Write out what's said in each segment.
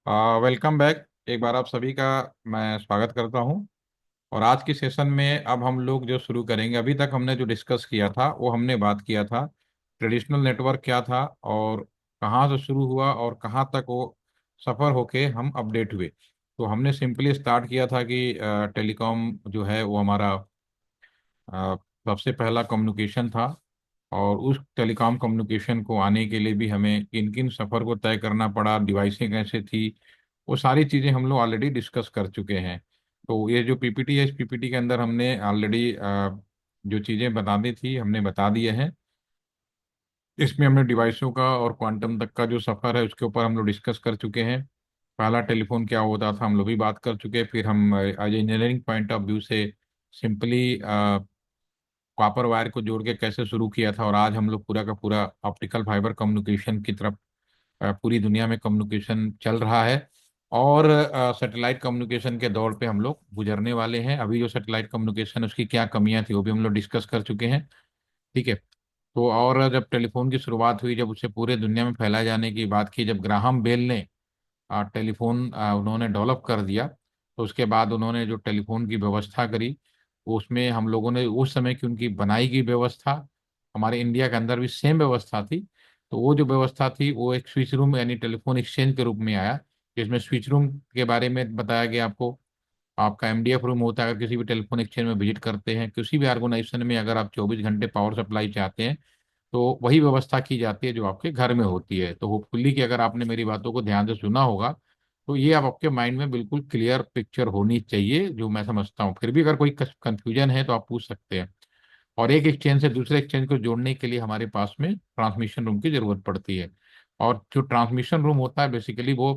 Welcome back. एक बार आप सभी का मैं स्वागत करता हूं। और आज की सेशन में अब हम लोग जो शुरू करेंगे, अभी तक हमने जो डिस्कस किया था वो हमने बात किया था ट्रेडिशनल नेटवर्क क्या था और कहाँ से शुरू हुआ और कहाँ तक वो सफ़र होके हम अपडेट हुए। तो हमने सिंपली स्टार्ट किया था कि टेलीकॉम जो है वो हमारा अ, सबसे पहला कम्युनिकेशन था। और उस टेलीकॉम कम्युनिकेशन को आने के लिए भी हमें किन किन सफ़र को तय करना पड़ा, डिवाइसें कैसे थी, वो सारी चीज़ें हम लोग ऑलरेडी डिस्कस कर चुके हैं। तो ये जो पीपीटी है, इस पीपीटी के अंदर हमने ऑलरेडी जो चीज़ें बतानी थी हमने बता दिए हैं। इसमें हमने डिवाइसों का और क्वांटम तक का जो सफ़र है उसके ऊपर हम लोग डिस्कस कर चुके हैं। पहला टेलीफोन क्या होता था हम लोग भी बात कर चुके हैं। फिर हम as engineering point of view से सिंपली कॉपर वायर को जोड़ के कैसे शुरू किया था, और आज हम लोग पूरा का पूरा ऑप्टिकल फाइबर कम्युनिकेशन की तरफ पूरी दुनिया में कम्युनिकेशन चल रहा है। और सैटेलाइट कम्युनिकेशन के दौर पे हम लोग गुजरने वाले हैं। अभी जो सैटेलाइट कम्युनिकेशन उसकी क्या कमियां थी वो भी हम लोग डिस्कस कर चुके हैं। ठीक है। तो और जब टेलीफोन की शुरुआत हुई, जब उसे पूरे दुनिया में फैलाए जाने की बात की, जब ग्राहम बेल ने टेलीफोन उन्होंने डेवलप कर दिया, तो उसके बाद उन्होंने जो टेलीफोन की व्यवस्था करी, उसमें हम लोगों ने उस समय की उनकी बनाई गई व्यवस्था, हमारे इंडिया के अंदर भी सेम व्यवस्था थी। तो वो जो व्यवस्था थी वो एक स्विच रूम यानी टेलीफोन एक्सचेंज के रूप में आया, जिसमें स्विच रूम के बारे में बताया गया आपको। आपका एमडीएफ रूम होता है, अगर किसी भी टेलीफोन एक्सचेंज में विजिट करते हैं, किसी भी ऑर्गेनाइजेशन में अगर आप 24 घंटे पावर सप्लाई चाहते हैं, तो वही व्यवस्था की जाती है जो आपके घर में होती है। तो होपफुली कि अगर आपने मेरी बातों को ध्यान से सुना होगा, तो ये अब आपके माइंड में बिल्कुल क्लियर पिक्चर होनी चाहिए, जो मैं समझता हूँ। फिर भी अगर कोई कंफ्यूजन है तो आप पूछ सकते हैं। और एक एक्सचेंज से दूसरे एक्सचेंज को जोड़ने के लिए हमारे पास में ट्रांसमिशन रूम की जरूरत पड़ती है। और जो ट्रांसमिशन रूम होता है बेसिकली वो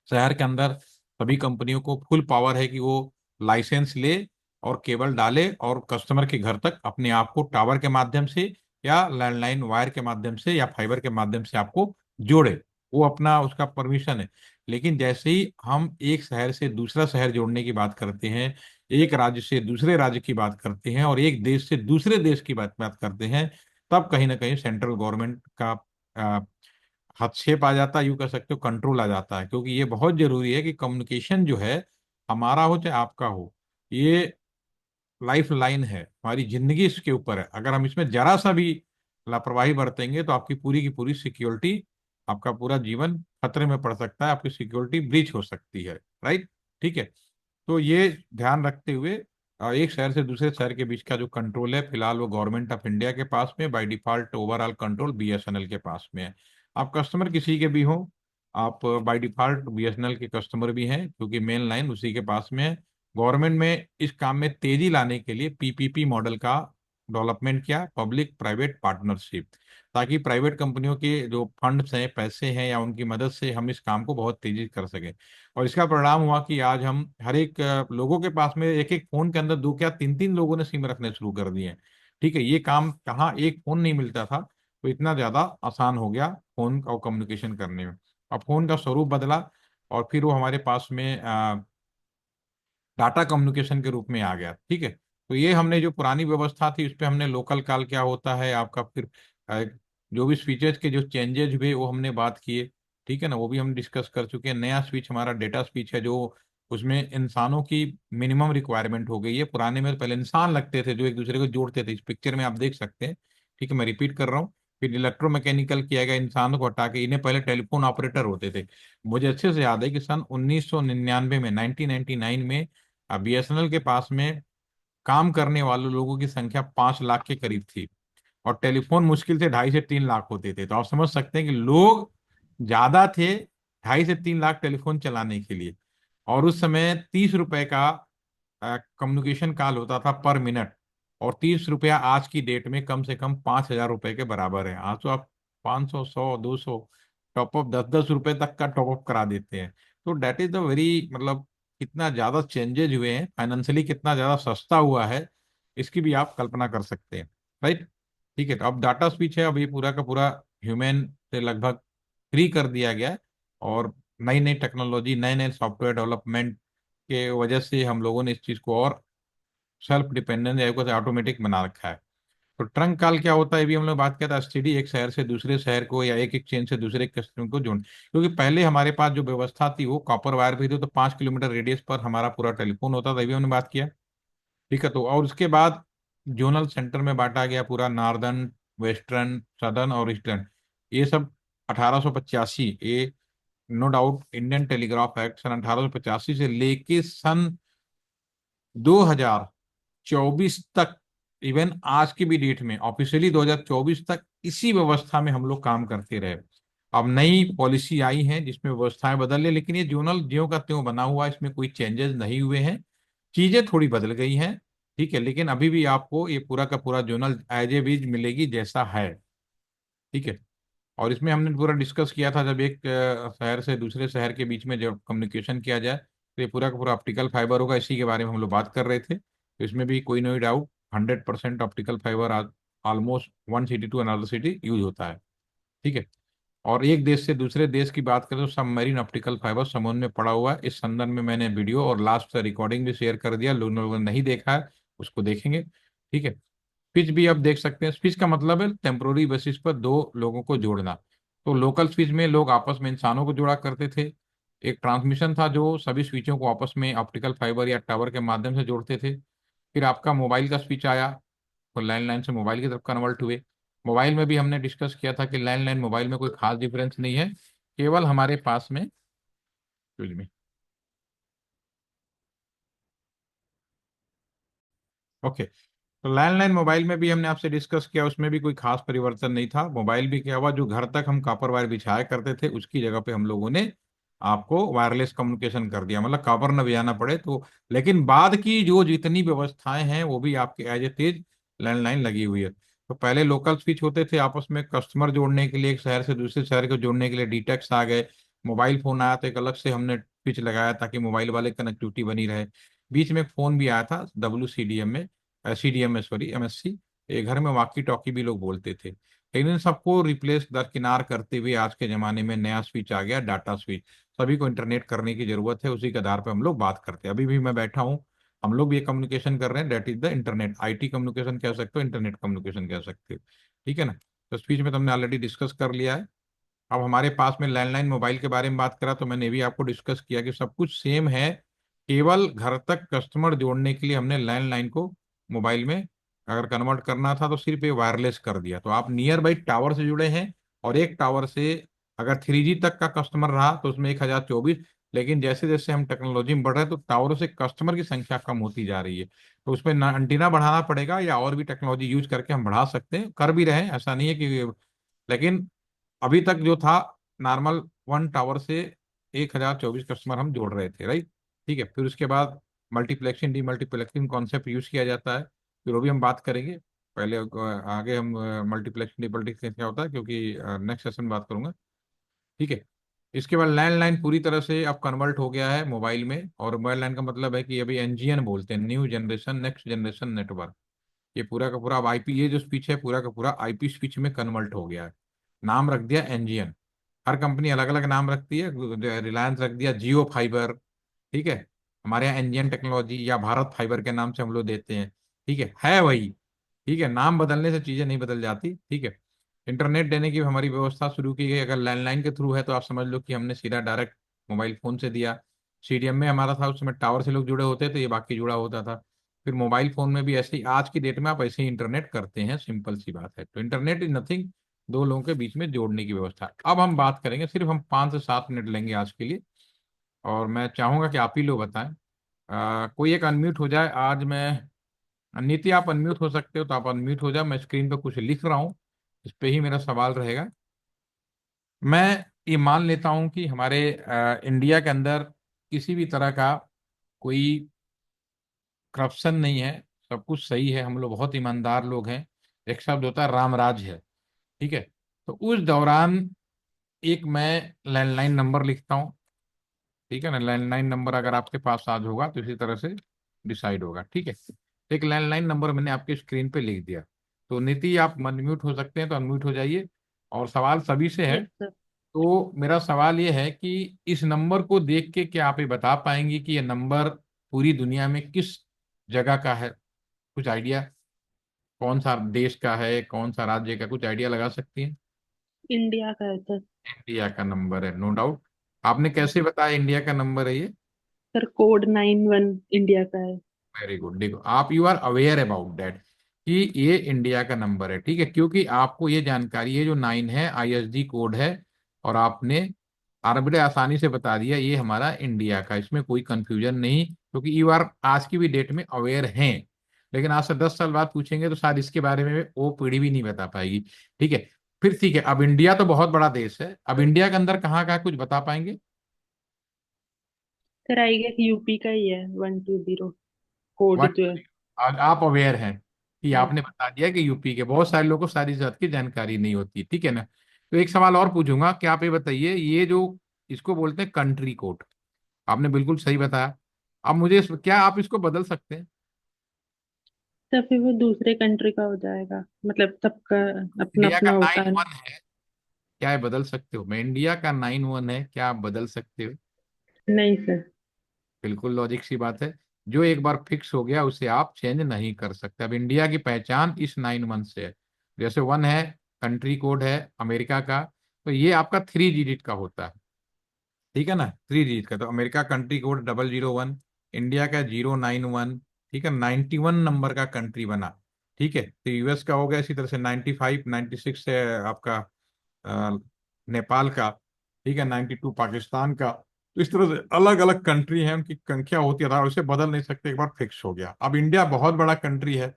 शहर के अंदर सभी कंपनियों को फुल पावर है कि वो लाइसेंस ले और केबल डाले और कस्टमर के घर तक अपने आप को टावर के माध्यम से या लैंडलाइन वायर के माध्यम से या फाइबर के माध्यम से आपको जोड़े। वो अपना उसका परमिशन है। लेकिन जैसे ही हम एक शहर से दूसरा शहर जोड़ने की बात करते हैं, एक राज्य से दूसरे राज्य की बात करते हैं और एक देश से दूसरे देश की बात बात करते हैं, तब कहीं ना कहीं सेंट्रल गवर्नमेंट का हस्तक्षेप आ जाता है, यूं कह सकते हो कंट्रोल आ जाता है। क्योंकि ये बहुत जरूरी है कि कम्युनिकेशन जो है, हमारा हो चाहे आपका हो, ये लाइफ लाइन है, हमारी जिंदगी इसके ऊपर है। अगर हम इसमें जरा सा भी लापरवाही बरतेंगे तो आपकी पूरी की पूरी सिक्योरिटी, आपका पूरा जीवन खतरे में पड़ सकता है, आपकी सिक्योरिटी ब्रीच हो सकती है। राइट। ठीक है। तो ये ध्यान रखते हुए एक शहर से दूसरे शहर के बीच का जो कंट्रोल है, फिलहाल वो गवर्नमेंट ऑफ इंडिया के पास में, by default overall control BSNL के पास में है। आप कस्टमर किसी के भी हो, आप बाय डिफॉल्ट बीएसएनएल के कस्टमर भी हैं, क्योंकि मेन लाइन उसी के पास में है। गवर्नमेंट में इस काम में तेजी लाने के लिए पीपीपी मॉडल का डेवलपमेंट किया, पब्लिक प्राइवेट पार्टनरशिप, ताकि प्राइवेट कंपनियों के जो फंड्स हैं, पैसे हैं, या उनकी मदद से हम इस काम को बहुत तेजी कर सकें। और इसका परिणाम हुआ कि आज हम हर एक लोगों के पास में एक एक फोन के अंदर दो क्या तीन तीन लोगों ने सिम रखने शुरू कर दिए हैं। ठीक है। ये काम कहाँ एक फोन नहीं मिलता था, तो इतना ज्यादा आसान हो गया फोन और कम्युनिकेशन करने में। अब फोन का स्वरूप बदला और फिर वो हमारे पास में डाटा कम्युनिकेशन के रूप में आ गया। ठीक है। तो ये हमने जो पुरानी व्यवस्था थी उस पर हमने लोकल कॉल क्या होता है आपका, फिर अ, जो भी स्विचेज के जो चेंजेज हुए वो हमने बात किए। ठीक है ना, वो भी हम डिस्कस कर चुके हैं। नया स्विच हमारा डेटा स्विच है, जो उसमें इंसानों की मिनिमम रिक्वायरमेंट हो गई है। पुराने में पहले इंसान लगते थे जो एक दूसरे को जोड़ते थे, इस पिक्चर में आप देख सकते हैं। ठीक है, मैं रिपीट कर रहा हूँ। फिर इलेक्ट्रोमैकेनिकल किया गया, इंसानों को हटा के इन्हें पहले टेलीफोन ऑपरेटर होते थे। मुझे अच्छे से याद है कि सन 1999 में 1999 में बीएसएनएल के पास में काम करने वाले लोगों की संख्या 5 लाख के करीब थी। और टेलीफोन मुश्किल से 2.5 से 3 लाख होते थे। तो आप समझ सकते हैं कि लोग ज्यादा थे 2.5 से 3 लाख टेलीफोन चलाने के लिए। और उस समय 30 रुपए का कम्युनिकेशन कॉल होता था पर मिनट। और 30 रुपया आज की डेट में कम से कम 5,000 रुपए के बराबर है। आज तो आप 500, 100, 200 टॉपअप, 10-10 रुपए तक का टॉपअप करा देते हैं। तो डेट इज द वेरी, मतलब कितना ज्यादा चेंजेज हुए हैं, फाइनेंशियली कितना ज्यादा सस्ता हुआ है, इसकी भी आप कल्पना कर सकते हैं। राइट। ठीक है। तो अब डाटा स्पीच है, अब ये पूरा का पूरा ह्यूमन से लगभग फ्री कर दिया गया है। और नई नई टेक्नोलॉजी, नए नए सॉफ्टवेयर डेवलपमेंट के वजह से हम लोगों ने इस चीज़ को और सेल्फ डिपेंडेंस या ऑटोमेटिक बना रखा है। तो ट्रंक कॉल क्या होता है, ये भी हम लोग बात किया था। एसटीडी एक शहर से दूसरे शहर को या एक एक चेन से दूसरे कस्टमर को जोड़, क्योंकि पहले हमारे पास जो व्यवस्था थी वो कॉपर वायर भी थी, तो 5 किलोमीटर रेडियस पर हमारा पूरा टेलीफोन होता था, ये भी हमने बात किया। ठीक है, तो और उसके बाद जोनल सेंटर में बांटा गया पूरा, नॉर्दर्न, वेस्टर्न, सदर्न और ईस्टर्न, ये सब 1885, ये no doubt Indian telegraph act सन 1885 से लेके सन 2024 तक, इवन आज की भी डेट में ऑफिशियली 2024 तक इसी व्यवस्था में हम लोग काम करते रहे। अब नई पॉलिसी आई है जिसमें व्यवस्थाएं बदल रही, लेकिन ये जोनल ज्यों का त्यों बना हुआ है, इसमें कोई चेंजेस नहीं हुए हैं। चीजें थोड़ी बदल गई हैं, ठीक है, लेकिन अभी भी आपको ये पूरा का पूरा जोनल एज ए बीज मिलेगी जैसा है। ठीक है, और इसमें हमने पूरा डिस्कस किया था, जब एक शहर से दूसरे शहर के बीच में जब कम्युनिकेशन किया जाए तो ये पूरा का पूरा ऑप्टिकल फाइबर होगा, इसी के बारे में हम लोग बात कर रहे थे। तो इसमें भी कोई no doubt 100% optical fibre almost one city to another city use होता है। ठीक है, और एक देश से दूसरे देश की बात करें तो सबमरीन ऑप्टिकल फाइबर समुद्र में पड़ा हुआ है। इस संदर्भ में मैंने वीडियो और लास्ट रिकॉर्डिंग भी शेयर कर दिया, लोगों ने नहीं देखा है उसको देखेंगे। ठीक है, स्विच भी आप देख सकते हैं, स्विच का मतलब है टेम्पोररी बेसिस पर दो लोगों को जोड़ना। तो लोकल स्विच में लोग आपस में इंसानों को जोड़ा करते थे। एक ट्रांसमिशन था जो सभी स्विचों को आपस में ऑप्टिकल फाइबर या टावर के माध्यम से जोड़ते थे। फिर आपका मोबाइल का स्विच आया, तो लैंडलाइन से मोबाइल की तरफ कन्वर्ट हुए। मोबाइल में भी हमने डिस्कस किया था कि लैंडलाइन मोबाइल में कोई खास डिफरेंस नहीं है, केवल हमारे पास में, ओके, तो लैंडलाइन मोबाइल में भी हमने आपसे डिस्कस किया, उसमें भी कोई खास परिवर्तन नहीं था। मोबाइल भी क्या हुआ, जो घर तक हम कॉपर वायर बिछाया करते थे उसकी जगह पे हम लोगों ने आपको वायरलेस कम्युनिकेशन कर दिया, मतलब कॉपर न बजाना पड़े तो। लेकिन बाद की जो जितनी व्यवस्थाएं हैं वो भी आपके एज ए तेज लैंडलाइन लगी हुई है। तो पहले लोकल स्विच होते थे आपस में कस्टमर जोड़ने के लिए, एक शहर से दूसरे शहर को जोड़ने के लिए डीटेक्स आ गए। मोबाइल फोन आया तो एक अलग से हमने स्विच लगाया ताकि मोबाइल वाले कनेक्टिविटी बनी रहे। बीच में एक फोन भी आया था WCDM में, CDM में, सॉरी, MSC, ये घर में वॉकी टॉकी भी लोग बोलते थे। लेकिन इन सबको रिप्लेस दरकिनार करते हुए आज के जमाने में नया स्विच आ गया, डाटा स्विच। सभी को इंटरनेट करने की जरूरत है, उसी के आधार पर हम लोग बात करते हैं। अभी भी मैं बैठा हूँ, हम लोग भी ये कम्युनिकेशन कर रहे हैं, that is the internet, IT communication कह सकते हो, इंटरनेट कम्युनिकेशन कह सकते हो। ठीक है ना, तो स्पीच में तो हमने ऑलरेडी डिस्कस कर लिया है। अब हमारे पास में लैंडलाइन मोबाइल के बारे में बात करा तो मैंने भी आपको डिस्कस किया कि सब कुछ सेम है, केवल घर तक कस्टमर जोड़ने के लिए हमने लैंडलाइन को मोबाइल में अगर कन्वर्ट करना था तो सिर्फ ये वायरलेस कर दिया, तो आप नियर बाई टावर से जुड़े हैं। और एक टावर से अगर 3G तक का कस्टमर रहा तो उसमें 1024, लेकिन जैसे जैसे हम टेक्नोलॉजी में बढ़ रहे हैं तो टावरों से कस्टमर की संख्या कम होती जा रही है, तो उसमें ना एंटीना बढ़ाना पड़ेगा या और भी टेक्नोलॉजी यूज करके हम बढ़ा सकते हैं, कर भी रहे हैं, ऐसा नहीं है कि। लेकिन अभी तक जो था नॉर्मल वन टावर से 1024 कस्टमर हम जोड़ रहे थे, राइट। ठीक है, फिर उसके बाद मल्टीप्लेक्सिंग डीमल्टीप्लेक्सिंग कॉन्सेप्ट यूज किया जाता है, फिर वो भी हम बात करेंगे। पहले आगे हम मल्टीप्लेक्सिंग डीमल्टीप्लेक्सिंग क्या होता है, क्योंकि नेक्स्ट सेशन बात करूंगा। ठीक है, इसके बाद लैंडलाइन पूरी तरह से अब कन्वर्ट हो गया है मोबाइल में, और मोबाइल लाइन का मतलब है कि अभी NGN बोलते हैं, new generation next generation network. ये पूरा का पूरा अब IP, ये जो स्पीच है पूरा का पूरा IP स्पीच में कन्वर्ट हो गया है। नाम रख दिया NGN, हर कंपनी अलग अलग नाम रखती है, रिलायंस रख दिया जियो फाइबर। ठीक है, हमारे यहाँ NGN टेक्नोलॉजी या भारत फाइबर के नाम से हम लोग देते हैं। ठीक है वही। ठीक है, नाम बदलने से चीजें नहीं बदल जाती। ठीक है, इंटरनेट देने की हमारी व्यवस्था शुरू की गई, अगर लैंडलाइन के थ्रू है तो आप समझ लो कि हमने सीधा डायरेक्ट मोबाइल फोन से दिया। CDM में हमारा था, उसमें टावर से लोग जुड़े होते थे, ये बाकी जुड़ा होता था। फिर मोबाइल फोन में भी ऐसे ही आज की डेट में आप ऐसे ही इंटरनेट करते हैं, सिंपल सी बात है। तो इंटरनेट इज नथिंग, दो लोगों के बीच में जोड़ने की व्यवस्था। अब हम बात करेंगे, सिर्फ हम 5 से 7 मिनट लेंगे आज के लिए, और मैं चाहूंगा कि आप ही लोग बताएं। कोई एक अनम्यूट हो जाए आज। मैं नीति, आप अनम्यूट हो सकते हो तो आप अनम्यूट हो जाए, मैं स्क्रीन पे कुछ लिख रहा हूँ, इस पे ही मेरा सवाल रहेगा। मैं ये मान लेता हूँ कि हमारे इंडिया के अंदर किसी भी तरह का कोई करप्शन नहीं है, सब कुछ सही है, हम लोग बहुत ईमानदार लोग हैं। एक शब्द होता है राम राज है। ठीक है, तो उस दौरान एक मैं लैंडलाइन नंबर लिखता हूँ। ठीक है ना, लैंडलाइन नंबर अगर आपके पास आज होगा तो इसी तरह से डिसाइड होगा। ठीक है, तो एक लैंडलाइन नंबर मैंने आपके स्क्रीन पे लिख दिया। तो नीति, आप अनम्यूट हो सकते हैं तो अनम्यूट हो जाइए, और सवाल सभी से है। Yes sir. तो मेरा सवाल ये है कि इस नंबर को देख के क्या आप ये बता पाएंगे कि ये नंबर पूरी दुनिया में किस जगह का है, कुछ आइडिया? कौन सा देश का है, कौन सा राज्य का, कुछ आइडिया लगा सकती हैं? इंडिया का है सर। इंडिया का नंबर है, नो डाउट। आपने कैसे बताया इंडिया का नंबर है ये? सर कोड 91 इंडिया का है। Very good. देखो, आप you are aware about that कि ये इंडिया का नंबर है, ठीक है, क्योंकि आपको ये जानकारी है, जो 9 है आईएसडी कोड है। और आपने बड़े आसानी से बता दिया ये हमारा इंडिया का, इसमें कोई कंफ्यूजन नहीं, क्योंकि यू आर आज की भी डेट में अवेयर हैं। लेकिन आज से 10 साल बाद पूछेंगे तो शायद इसके बारे में वो पीढ़ी भी नहीं बता पाएगी। ठीक है, फिर ठीक है। अब इंडिया तो बहुत बड़ा देश है, अब इंडिया के अंदर कहाँ कहाँ कुछ बता पाएंगे? सर आई गेस यूपी का ही है 120 कोड वन, जो है। आप अवेयर हैं कि यस। आपने बता दिया कि यूपी के, बहुत सारे लोगों को सारी जात की जानकारी नहीं होती, ठीक है ना। तो एक सवाल और पूछूंगा कि आप ये बताइए, ये जो इसको बोलते हैं कंट्री कोड, आपने बिल्कुल सही बताया। अब मुझे क्या आप इसको बदल सकते हैं? सर फिर वो दूसरे कंट्री का हो जाएगा, मतलब सबका अपना इंडिया का अपना होता नाइन है ना। वन है, क्या ये बदल सकते हो? मैं इंडिया का 91 है, क्या आप बदल सकते हो? नहीं सर। बिल्कुल लॉजिक सी बात है। जो एक बार फिक्स हो गया उसे आप चेंज नहीं कर सकते। अब इंडिया की पहचान इस 91 से है। जैसे 1 है कंट्री कोड है अमेरिका का, तो ये आपका 3 डिजिट का होता है, ठीक है ना, 3 डिजिट का। तो अमेरिका कंट्री कोड 001, इंडिया का 091, ठीक है, 91 नंबर का कंट्री बना। ठीक है, तो यूएस का हो गया, इसी तरह से 95, 96 है आपका अ, नेपाल का, ठीक है, 92 पाकिस्तान का। तो इस तरह से अलग अलग कंट्री है, उनकी संख्या होती है, उसे बदल नहीं सकते, एक बार फिक्स हो गया। अब इंडिया बहुत बड़ा कंट्री है।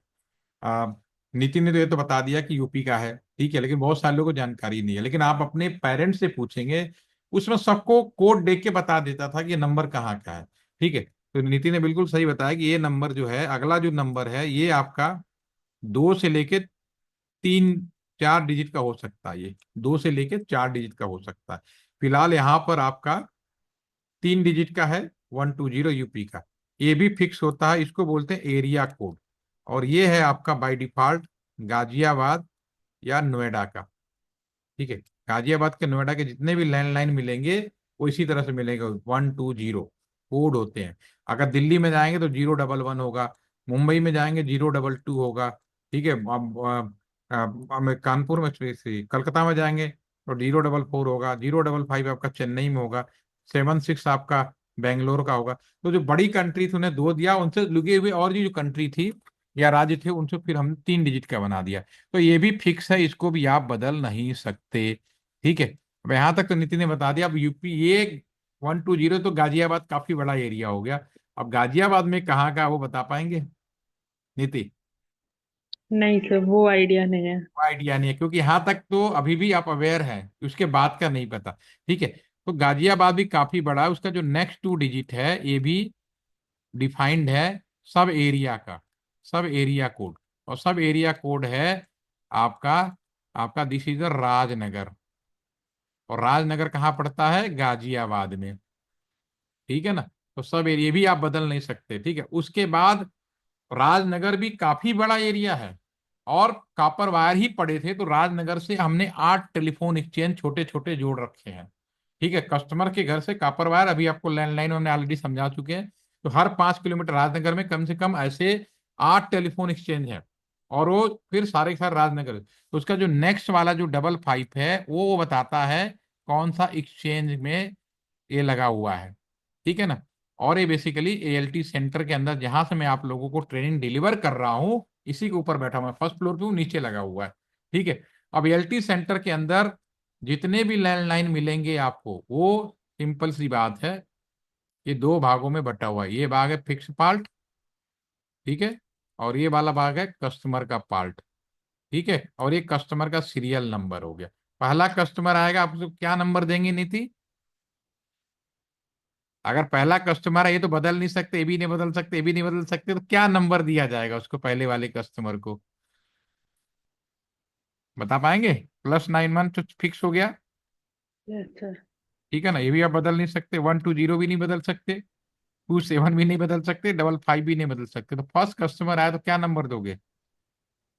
आ, नीति ने तो ये तो बता दिया कि यूपी का है, ठीक है, लेकिन बहुत सारे लोगों को जानकारी नहीं है। लेकिन आप अपने पेरेंट्स से पूछेंगे, उसमें सबको कोड देख के बता देता था कि ये नंबर कहाँ का है। ठीक है, तो नीति ने बिल्कुल सही बताया कि ये नंबर जो है, अगला जो नंबर है, ये आपका 2 से लेके 3 4 डिजिट का हो सकता है, ये 2 से लेके 4 डिजिट का हो सकता है। फिलहाल यहाँ पर आपका 3 डिजिट का है, 120 यूपी का। ये भी फिक्स होता है, इसको बोलते हैं एरिया कोड। और ये है आपका बाय डिफॉल्ट गाजियाबाद या नोएडा का। ठीक है, गाजियाबाद के, नोएडा के जितने भी लैंडलाइन मिलेंगे वो इसी तरह से मिलेंगे, 120 कोड होते हैं। अगर दिल्ली में जाएंगे तो 011 होगा, मुंबई में जाएंगे 022 होगा, ठीक है। अब कानपुर में कलकत्ता में जाएंगे तो 044 होगा, 055 आपका चेन्नई में होगा, 76 आपका बेंगलोर का होगा। तो जो बड़ी कंट्री थी उन्हें 2 दिया, उनसे लुके हुए और जो कंट्री थी या राज्य थे उनसे फिर हम 3 डिजिट का बना दिया। तो ये भी फिक्स है, इसको भी आप बदल नहीं सकते। ठीक है, अब यहाँ तक तो नीति ने बता दिया। अब यूपी ये 120, तो गाजियाबाद काफी बड़ा एरिया हो गया। अब गाजियाबाद में कहाँ का, वो बता पाएंगे नीति? नहीं सर वो आइडिया नहीं है। आइडिया नहीं है, क्योंकि यहाँ तक तो अभी भी आप अवेयर हैं, उसके बाद का नहीं पता। ठीक है, तो गाजियाबाद भी काफी बड़ा है, उसका जो नेक्स्ट 2 डिजिट है ये भी डिफाइंड है, सब एरिया का, सब एरिया कोड। और सब एरिया कोड है आपका आपका दिस इज राजनगर। और राजनगर कहाँ पड़ता है? गाजियाबाद में। ठीक है ना, तो सब एरिया भी आप बदल नहीं सकते। ठीक है, उसके बाद राजनगर भी काफी बड़ा एरिया है, और कॉपर वायर ही पड़े थे, तो राजनगर से हमने 8 टेलीफोन एक्सचेंज छोटे छोटे जोड़ रखे हैं। ठीक है, कस्टमर के घर से कॉपर वायर, अभी आपको लैंडलाइन हमने ऑलरेडी समझा चुके हैं। तो हर 5 किलोमीटर राजनगर में कम से कम ऐसे 8 टेलीफोन एक्सचेंज है। और वो फिर सारे के सारे राजनगर, तो उसका जो नेक्स्ट वाला जो 55 है वो बताता है कौन सा एक्सचेंज में ये लगा हुआ है। ठीक है ना। और ये बेसिकली एएलटी सेंटर के अंदर, जहां से मैं आप लोगों को ट्रेनिंग डिलीवर कर रहा हूँ, इसी के ऊपर बैठा हुआ, फर्स्ट फ्लोर पे हूँ, नीचे लगा हुआ है। ठीक है, अब एएलटी सेंटर के अंदर जितने भी लैंडलाइन मिलेंगे आपको, वो सिंपल सी बात है, ये 2 भागों में बटा हुआ है। ये भाग है फिक्स पार्ट, ठीक है, और ये वाला भाग है कस्टमर का पार्ट। ठीक है, और ये कस्टमर का सीरियल नंबर हो गया। पहला कस्टमर आएगा, आप उसको क्या नंबर देंगे नीति? अगर पहला कस्टमर है, ये तो बदल नहीं सकते, ये भी नहीं बदल सकते, ये भी नहीं बदल सकते, तो क्या नंबर दिया जाएगा उसको, पहले वाले कस्टमर को? बता पाएंगे? +91 तो फिक्स हो गया। Yes sir. ठीक है ना, ये भी आप बदल नहीं सकते, 120 भी नहीं बदल सकते, 27 भी नहीं बदल सकते, 55 भी नहीं बदल सकते। तो फर्स्ट कस्टमर आया तो क्या नंबर दोगे?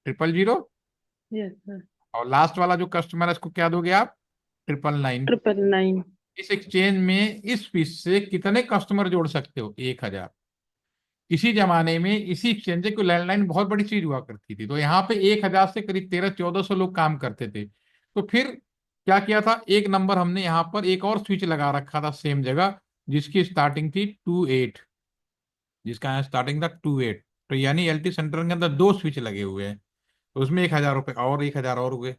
000। Yes sir. और लास्ट वाला जो कस्टमर है उसको क्या दोगे आप? 999। 999। इस एक्सचेंज में इस फीस से कितने कस्टमर जोड़ सकते हो? 1000। इसी जमाने में इसी एक्सचेंज को लैंडलाइन बहुत बड़ी चीज हुआ करती थी। तो यहाँ पे 1,000 से करीब 1300-1400 लोग काम करते थे। तो फिर क्या किया था, एक नंबर हमने यहाँ पर एक और स्विच लगा रखा था सेम जगह, जिसकी स्टार्टिंग थी 28, जिसका यहाँ स्टार्टिंग था 28। तो यानी एलटी सेंटर के अंदर दो स्विच लगे हुए हैं। तो उसमें 1,000 रुपये और 1,000 और हुए।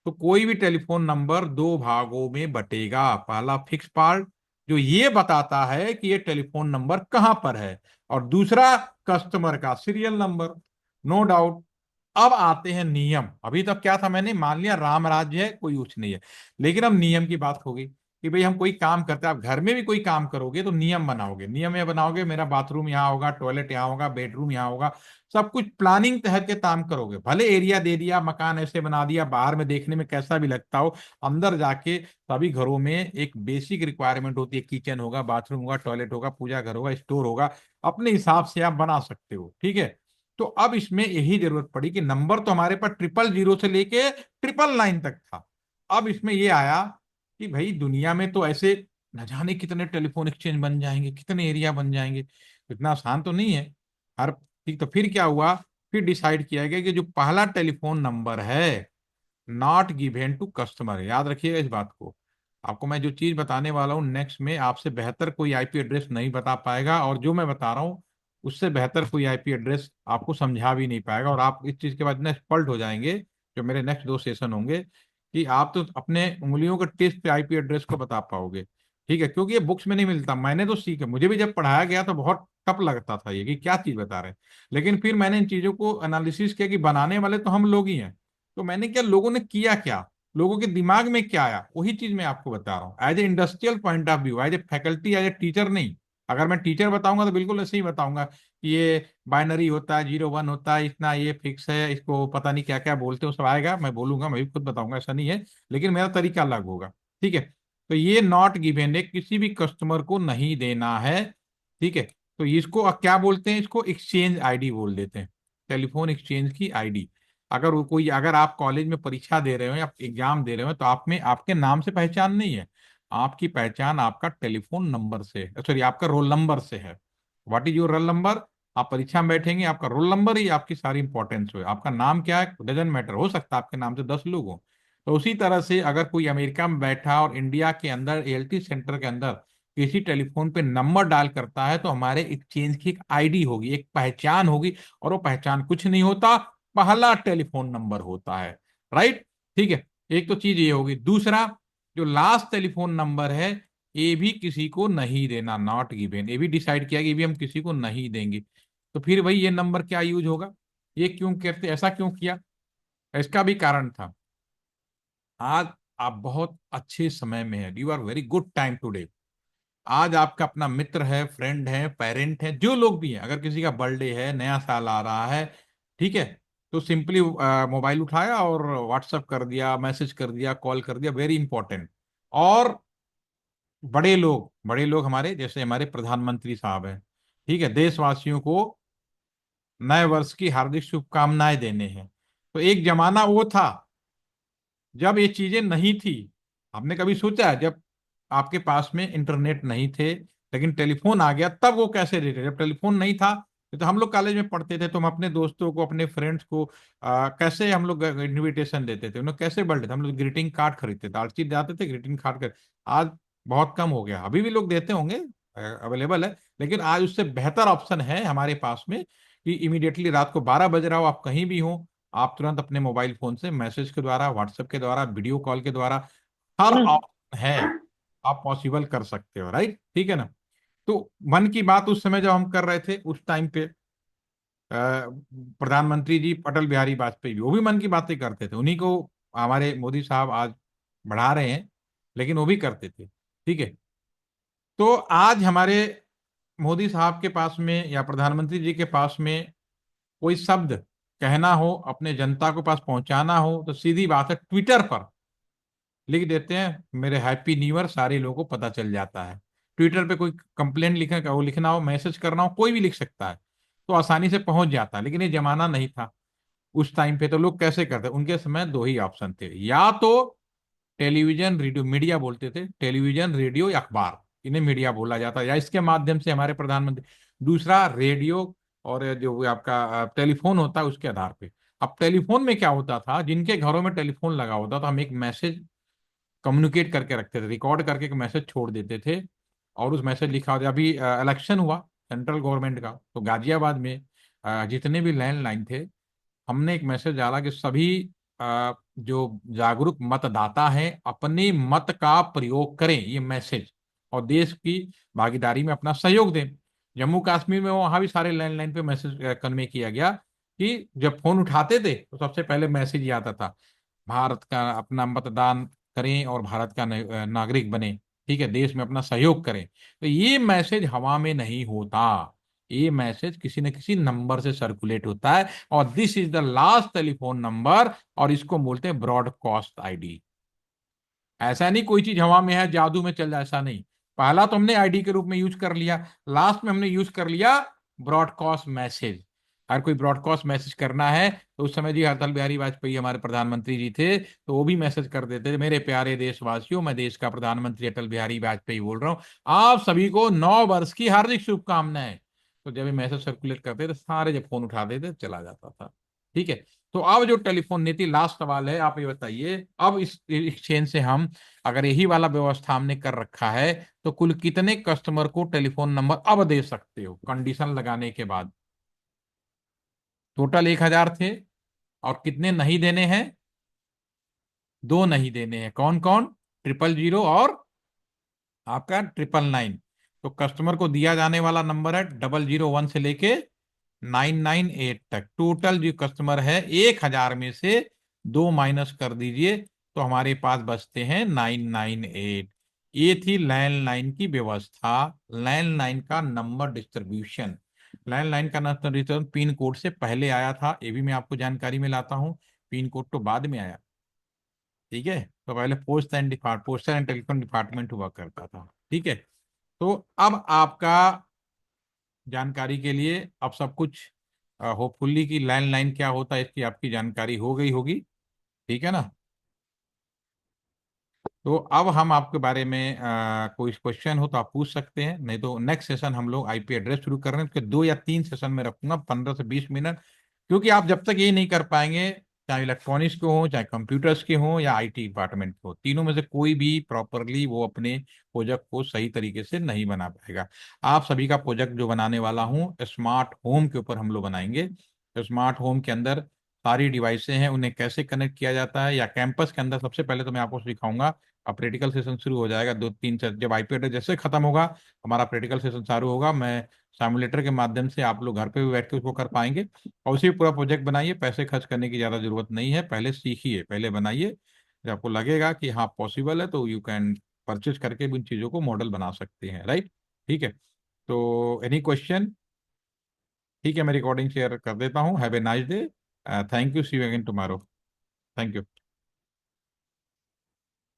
तो कोई भी टेलीफोन नंबर दो भागों में बटेगा। पहला फिक्स पार्ट जो ये बताता है कि ये टेलीफोन नंबर कहां पर है, और दूसरा कस्टमर का सीरियल नंबर। No doubt. अब आते हैं नियम। अभी तक क्या था, मैंने मान लिया राम राज्य है, कोई कुछ नहीं है। लेकिन अब नियम की बात होगी कि भाई हम कोई काम करते हैं, आप घर में भी कोई काम करोगे तो नियम बनाओगे। नियम ये बनाओगे, मेरा बाथरूम यहाँ होगा, टॉयलेट यहाँ होगा, बेडरूम यहाँ होगा। सब कुछ प्लानिंग तहत के काम करोगे। भले एरिया दे दिया, मकान ऐसे बना दिया, बाहर में देखने में कैसा भी लगता हो, अंदर जाके सभी घरों में एक बेसिक रिक्वायरमेंट होती है, किचन होगा, बाथरूम होगा, टॉयलेट होगा, पूजा घर होगा, स्टोर होगा। अपने हिसाब से आप बना सकते हो, ठीक है। तो अब इसमें यही जरूरत पड़ी कि नंबर तो हमारे पास 000 से लेके 999 तक था। अब इसमें ये आया कि भाई दुनिया में तो ऐसे न जाने कितने टेलीफोन एक्सचेंज बन जाएंगे, कितने एरिया बन जाएंगे, इतना आसान तो नहीं है हर। ठीक, तो फिर क्या हुआ, फिर डिसाइड किया गया कि जो पहला टेलीफोन नंबर है, नॉट गिवन टू कस्टमर, याद रखिएगा इस बात को। आपको मैं जो चीज बताने वाला हूँ नेक्स्ट में, आपसे बेहतर कोई आईपी एड्रेस नहीं बता पाएगा, और जो मैं बता रहा हूँ उससे बेहतर कोई आईपी एड्रेस आपको समझा भी नहीं पाएगा। और आप इस चीज के बाद इतने एक्सपर्ट हो जाएंगे, जो मेरे नेक्स्ट दो सेशन होंगे, कि आप तो अपने उंगलियों के टेस्ट पे आईपी एड्रेस को बता पाओगे। ठीक है, क्योंकि ये बुक्स में नहीं मिलता। मैंने तो सीखा, मुझे भी जब पढ़ाया गया तो बहुत टफ लगता था ये कि क्या चीज बता रहे हैं। लेकिन फिर मैंने इन चीजों को एनालिसिस किया कि बनाने वाले तो हम लोग ही हैं। तो मैंने क्या, लोगों ने किया क्या, लोगों के दिमाग में क्या आया, वही चीज मैं आपको बता रहा हूँ as a industrial point of view, as a faculty, as a teacher नहीं। अगर मैं टीचर बताऊंगा तो बिल्कुल ऐसे ही बताऊंगा कि ये बाइनरी होता है, 0 1 होता है, इतना ये फिक्स है, इसको पता नहीं क्या क्या बोलते हैं, वो सब आएगा, मैं बोलूंगा, मैं भी खुद बताऊंगा, ऐसा नहीं है। लेकिन मेरा तरीका अलग होगा। ठीक है। तो ये नॉट गिवन है, किसी भी कस्टमर को नहीं देना है। ठीक है। तो इसको क्या बोलते हैं, इसको एक्सचेंज आईडी बोल देते हैं, टेलीफोन एक्सचेंज की आईडी। अगर वो कोई, अगर आप कॉलेज में परीक्षा दे रहे हो या एग्जाम दे रहे हो, तो आप में आपके नाम से पहचान नहीं है। आपकी पहचान आपका टेलीफोन नंबर से, सॉरी, आपका रोल नंबर से है। What is your roll number. आप परीक्षा में बैठेंगे, आपका रोल नंबर ही आपकी सारी इंपॉर्टेंस हो। आपका नाम क्या है डजेंट मैटर, हो सकता है आपके नाम से 10 लोग हों। तो उसी तरह से अगर कोई अमेरिका में बैठा और इंडिया के अंदर एएलटी सेंटर के अंदर किसी टेलीफोन पे नंबर डायल करता है, तो हमारे एक्सचेंज की एक आईडी होगी, एक पहचान होगी। और वो पहचान कुछ नहीं होता, पहला टेलीफोन नंबर होता है। राइट। ठीक है। एक तो चीज ये होगी। दूसरा, जो लास्ट टेलीफोन नंबर है, ये भी किसी को नहीं देना, नॉट गिवन। ये भी डिसाइड किया कि ये भी हम किसी को नहीं देंगे। तो फिर भाई ये नंबर क्या यूज होगा, ये क्यों करते, ऐसा क्यों किया, इसका भी कारण था। आज आप बहुत अच्छे समय में है, you are very good time today. आज आपका अपना मित्र है, फ्रेंड है, पेरेंट है, जो लोग भी हैं, अगर किसी का बर्थडे है, नया साल आ रहा है, ठीक है, तो सिंपली मोबाइल उठाया और व्हाट्सअप कर दिया, मैसेज कर दिया, कॉल कर दिया, वेरी इंपॉर्टेंट। और बड़े लोग हमारे जैसे हमारे प्रधानमंत्री साहब हैं, ठीक है, देशवासियों को नए वर्ष की हार्दिक शुभकामनाएं देने हैं। तो एक जमाना वो था जब ये चीजें नहीं थी। आपने कभी सोचा है, जब आपके पास में इंटरनेट नहीं थे लेकिन टेलीफोन आ गया, तब वो कैसे देते, जब टेलीफोन नहीं था। तो हम लोग कॉलेज में पढ़ते थे, तो हम अपने दोस्तों को, अपने फ्रेंड्स को कैसे हम लोग इनविटेशन देते थे, उन्हें कैसे बर्थडे, हम लोग ग्रीटिंग कार्ड खरीदते थे, आर्ची जाते थे ग्रीटिंग कार्ड कर। आज बहुत कम हो गया, अभी भी लोग देते होंगे, अवेलेबल है। लेकिन आज उससे बेहतर ऑप्शन है हमारे पास में कि इमीडिएटली रात को 12 बज रहा हो, आप कहीं भी हो, आप तुरंत अपने मोबाइल फोन से मैसेज के द्वारा, व्हाट्सएप के द्वारा, वीडियो कॉल के द्वारा, हर ऑप्शन है, आप पॉसिबल कर सकते हो। राइट, ठीक है ना। तो मन की बात उस समय जब हम कर रहे थे, उस टाइम पे प्रधानमंत्री जी अटल बिहारी वाजपेयी भी, वो भी मन की बातें करते थे, उन्हीं को हमारे मोदी साहब आज बढ़ा रहे हैं, लेकिन वो भी करते थे। ठीक है। तो आज हमारे मोदी साहब के पास में या प्रधानमंत्री जी के पास में कोई शब्द कहना हो, अपने जनता को पास पहुंचाना हो, तो सीधी बात है, ट्विटर पर लिख देते हैं मेरे हैप्पी न्यू ईयर, सारे लोगों को पता चल जाता है। ट्विटर पे कोई कंप्लेंट लिखने का, वो लिखना हो, मैसेज करना हो, कोई भी लिख सकता है, तो आसानी से पहुंच जाता है। लेकिन ये जमाना नहीं था उस टाइम पे। तो लोग कैसे करते, उनके समय दो ही ऑप्शन थे, या तो टेलीविजन रेडियो, मीडिया बोलते थे, टेलीविजन रेडियो या अखबार, इन्हें मीडिया बोला जाता है, या इसके माध्यम से हमारे प्रधानमंत्री। दूसरा रेडियो और जो आपका टेलीफोन होता है उसके आधार पे। अब टेलीफोन में क्या होता था, जिनके घरों में टेलीफोन लगा होता था, हम एक मैसेज कम्युनिकेट करके रखते थे, रिकॉर्ड करके एक मैसेज छोड़ देते थे। और उस मैसेज लिखा होता, अभी इलेक्शन हुआ सेंट्रल गवर्नमेंट का, तो गाजियाबाद में जितने भी लैंडलाइन थे, हमने एक मैसेज डाला कि सभी जो जागरूक मतदाता हैं अपने मत का प्रयोग करें, ये मैसेज, और देश की भागीदारी में अपना सहयोग दें। जम्मू कश्मीर में वहां भी सारे लैंडलाइन पे मैसेज कन्वे किया गया कि जब फोन उठाते थे तो सबसे पहले मैसेज ही आता था, भारत का अपना मतदान करें और भारत का नागरिक बने, ठीक है, देश में अपना सहयोग करें। तो ये मैसेज हवा में नहीं होता, ये मैसेज किसी न किसी नंबर से सर्कुलेट होता है, और this is the last telephone number, और इसको बोलते हैं ब्रॉडकास्ट आईडी। ऐसा नहीं कोई चीज हवा में है जादू में चल जाए, ऐसा नहीं। पहला तो हमने आईडी के रूप में यूज कर लिया, लास्ट में हमने यूज कर लिया ब्रॉडकास्ट मैसेज। अगर कोई ब्रॉडकास्ट मैसेज करना है तो उस समय जी अटल बिहारी वाजपेयी हमारे प्रधानमंत्री जी थे, तो वो भी मैसेज कर देते थे, मेरे प्यारे देशवासियों, मैं देश का प्रधानमंत्री अटल बिहारी वाजपेयी बोल रहा हूँ, आप सभी को 9 वर्ष की हार्दिक शुभकामनाएं। तो जब ये मैसेज सर्कुलेट करते थे, सारे जब फोन उठाते थे चला जाता था। ठीक है। तो अब जो टेलीफोन नीति, लास्ट सवाल है, आप ये बताइए, अब इस एक्सचेंज से हम, अगर यही वाला व्यवस्था हमने कर रखा है, तो कुल कितने कस्टमर को टेलीफोन नंबर अब दे सकते हो कंडीशन लगाने के बाद? टोटल 1,000 थे, और कितने नहीं देने हैं? दो नहीं देने हैं। कौन कौन? 000 और आपका 999। तो कस्टमर को दिया जाने वाला नंबर है 001 से लेके 998 तक। टोटल जो कस्टमर है 1,000 में से दो माइनस कर दीजिए, तो हमारे पास बचते हैं 998। ये थी लैंडलाइन की व्यवस्था। लैंडलाइन का नंबर डिस्ट्रीब्यूशन, लैंडलाइन का नंबर डिस्ट्रीब्यूशन पिन कोड से पहले आया था, ये भी मैं आपको जानकारी में लाता हूँ। पिन कोड तो बाद में आया, ठीक है। तो पहले पोस्ट एंड टेलीकॉम डिपार्टमेंट हुआ करता था, ठीक है। तो अब आपका जानकारी के लिए, अब सब कुछ होपफुली कि लैंडलाइन क्या होता है इसकी आपकी जानकारी हो गई होगी, ठीक है ना। तो अब हम आपके बारे में कोई क्वेश्चन हो तो आप पूछ सकते हैं, नहीं तो नेक्स्ट सेशन हम लोग आईपी एड्रेस शुरू कर रहे हैं, उसके 2 या 3 सेशन में रखूंगा, 15 से 20 मिनट। क्योंकि आप जब तक ये नहीं कर पाएंगे, चाहे इलेक्ट्रॉनिक्स के हों, चाहे कंप्यूटर्स के हों, या आईटी डिपार्टमेंट के हो, तीनों में से कोई भी प्रॉपरली वो अपने प्रोजेक्ट को सही तरीके से नहीं बना पाएगा। आप सभी का प्रोजेक्ट जो बनाने वाला हूँ स्मार्ट होम के ऊपर हम लोग बनाएंगे। स्मार्ट होम के अंदर सारी डिवाइसें हैं, उन्हें कैसे कनेक्ट किया जाता है, या कैंपस के अंदर सबसे पहले तो मैं आपको सिखाऊंगा। अब प्रैक्टिकल सेशन शुरू हो जाएगा 2 3 जब आईपी एड्रेस जैसे खत्म होगा, हमारा प्रैक्टिकल सेशन चालू होगा। मैं सिमुलेटर के माध्यम से, आप लोग घर पे भी बैठ के उसको कर पाएंगे, और उसी पूरा प्रोजेक्ट बनाइए। पैसे खर्च करने की ज़्यादा जरूरत नहीं है, पहले सीखिए, पहले बनाइए। जब आपको लगेगा कि हाँ पॉसिबल है, तो यू कैन परचेज करके भी उन चीज़ों को मॉडल बना सकते हैं, राइट। ठीक है। तो एनी क्वेश्चन? ठीक है, मैं रिकॉर्डिंग शेयर कर देता हूँ। Have a nice day. Thank you, see you again tomorrow. Thank you.